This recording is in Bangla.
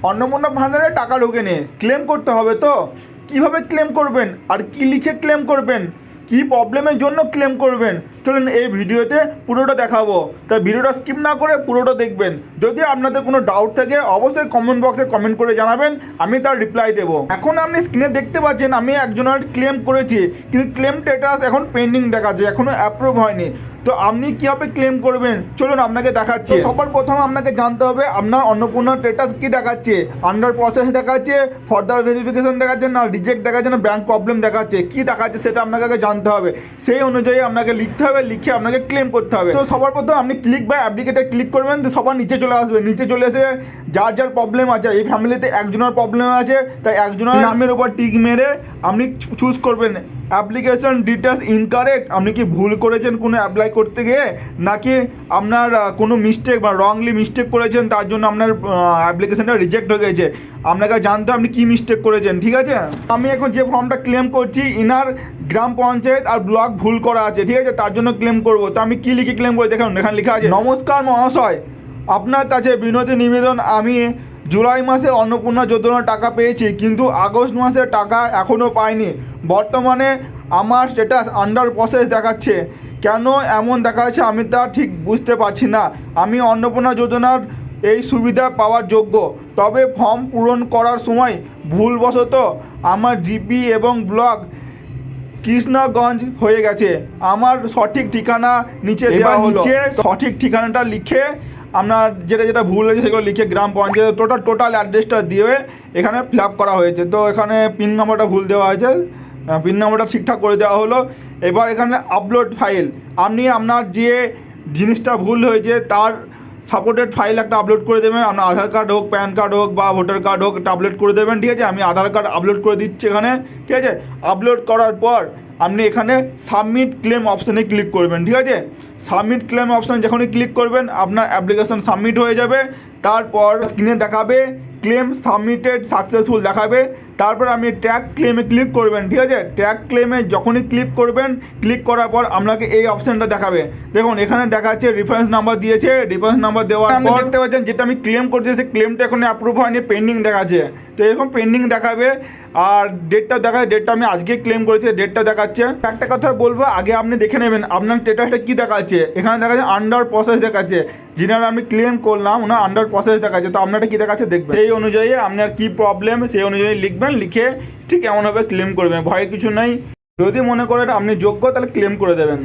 অন্নপূর্ণা ভান্ডারে টাকা ঢোকেনি, ক্লেম করতে হবে তো। কিভাবে ক্লেম করবেন আর কি লিখে ক্লেম করবেন, কি প্রবলেমের জন্য ক্লেম করবেন, চলুন এই ভিডিওতে পুরোটা দেখাবো। তাই ভিডিওটা স্কিপ না করে পুরোটা দেখবেন। যদি আপনাদের কোনো ডাউট থাকে অবশ্যই কমেন্ট বক্সে কমেন্ট করে জানাবেন, আমি তার রিপ্লাই দেবো। এখন আপনি স্ক্রিনে দেখতে পাচ্ছেন আমি একজনের ক্লেম করেছি, কিন্তু ক্লেম স্ট্যাটাস এখন পেন্ডিং দেখাচ্ছে, এখনও অ্যাপ্রুভ হয়নি। তো আপনি কীভাবে ক্লেম করবেন চলুন আপনাকে দেখাচ্ছি। সবার প্রথম আপনাকে জানতে হবে আপনার অন্নপূর্ণা স্ট্যাটাস কী দেখাচ্ছে, আন্ডার প্রসেস দেখাচ্ছে, ফার্দার ভেরিফিকেশন দেখাচ্ছে, না রিজেক্ট দেখাচ্ছে, না ব্যাঙ্ক প্রবলেম দেখাচ্ছে, কী দেখাচ্ছে সেটা আপনাকে আগে জানতে হবে। সেই অনুযায়ী আপনাকে লিখতে হবে, লিখে আপনাকে ক্লেম করতে হবে। তো সবার প্রথম আপনি ক্লিক বাই অ্যাপ্লিকেটে ক্লিক করবেন, তো সবার নিচে চলে আসবে। নিচে চলে এসে যার যার প্রবলেম আছে, এই ফ্যামিলিতে একজনের প্রবলেম আছে, তাই একজনের নামের উপর টিক মেরে আপনি চুজ করবেন অ্যাপ্লিকেশন ডিটেলস ইনকারেক্ট। আপনি কি ভুল করেছেন কোনো অ্যাপ্লাই করতে গিয়ে, নাকি আপনার কোনো মিস্টেক বা রংলি মিস্টেক করেছেন তার জন্য আপনার অ্যাপ্লিকেশনটা রিজেক্ট হয়ে গেছে। আপনাকে জানতে হবে আপনি কী মিস্টেক করেছেন, ঠিক আছে। আমি এখন যে ফর্মটা ক্লেম করছি ইনার গ্রাম পঞ্চায়েত আর ব্লক ভুল করা আছে, ঠিক আছে, তার জন্য ক্লেম করব। তো আমি কী লিখে ক্লেম করি দেখুন, এখানে লেখা আছে, নমস্কার মহাশয়, আপনার কাছে বিনতি নিবেদন, আমি জুলাই মাসে অন্নপূর্ণা যোজনার টাকা পেয়েছি, কিন্তু আগস্ট মাসে টাকা এখনও পাইনি। বর্তমানে আমার স্ট্যাটাস আন্ডার প্রসেস দেখাচ্ছে, কেন এমন দেখাচ্ছে আমি তা ঠিক বুঝতে পারছি না। আমি অন্নপূর্ণা যোজনার এই সুবিধা পাওয়ার যোগ্য, তবে ফর্ম পূরণ করার সময় ভুলবশত আমার জিপি এবং ব্লক কৃষ্ণগঞ্জ হয়ে গেছে। আমার সঠিক ঠিকানা নিচে দেওয়া হলো। সঠিক ঠিকানাটা লিখে আপনার যেটা যেটা ভুল হয়েছে সেগুলো লিখে গ্রাম পঞ্চায়েত টোটাল অ্যাড্রেসটা দিয়ে এখানে ফিল আপ করা হয়েছে। তো এখানে পিন নাম্বারটা ভুল দেওয়া হয়েছে, পিন নাম্বারটা ঠিকঠাক করে দেওয়া হলো। এবার এখানে আপলোড ফাইল, আপনি আপনার যে জিনিসটা ভুল হয়েছে তার সাপোর্টেড ফাইল একটা আপলোড করে দেবেন। আপনার আধার কার্ড হোক, প্যান কার্ড হোক বা ভোটার কার্ড হোক, একটা আপলোড করে দেবেন, ঠিক আছে। আমি আধার কার্ড আপলোড করে দিচ্ছি এখানে, ঠিক আছে। আপলোড করার পর আপনি এখানে সাবমিট ক্লেম অপশানে ক্লিক করবেন, ঠিক আছে। সাবমিট ক্লেম অপশান যখনই ক্লিক করবেন আপনার অ্যাপ্লিকেশন সাবমিট হয়ে যাবে। তারপর স্ক্রিনে দেখাবে ক্লেম সাবমিটেড সাকসেসফুল দেখাবে। তারপর আপনি ট্র্যাক ক্লেমে ক্লিক করবেন, ঠিক আছে। ট্র্যাক ক্লেমে যখনই ক্লিক করবেন, ক্লিক করার পর আপনাকে এই অপশানটা দেখাবে। দেখুন এখানে দেখাচ্ছে রেফারেন্স নাম্বার দিয়েছে, রেফারেন্স নাম্বার দেওয়ার পর দেখতে পাচ্ছেন যেটা আমি ক্লেম করছি সেই ক্লেমটা এখন অ্যাপ্রুভ হয়নি, পেন্ডিং দেখাচ্ছে। তো এরকম পেন্ডিং দেখাবে আর ডেটটা দেখায়, ডেটটা আমি আজকে ক্লেম করেছি, ডেটটা দেখাচ্ছে। একটা কথা বলবো, আগে আপনি দেখে নেবেন আপনার স্ট্যাটাসটা কী দেখাচ্ছে। এখানে দেখাচ্ছে আন্ডার প্রসেস দেখাচ্ছে, যিনারা আমি ক্লেম করলাম ওনার আন্ডার প্রসেস দেখাচ্ছে। তো আপনারটা কী দেখাচ্ছে দেখবেন, সেই অনুযায়ী আপনার কী প্রবলেম সেই অনুযায়ী লিখবেন, লিখে ঠিক এমনভাবে ক্লেম করবেন, ভয়ের কিছু নেই। যদি মনে করেন আপনি যোগ্য তাহলে ক্লেম করে দেবেন।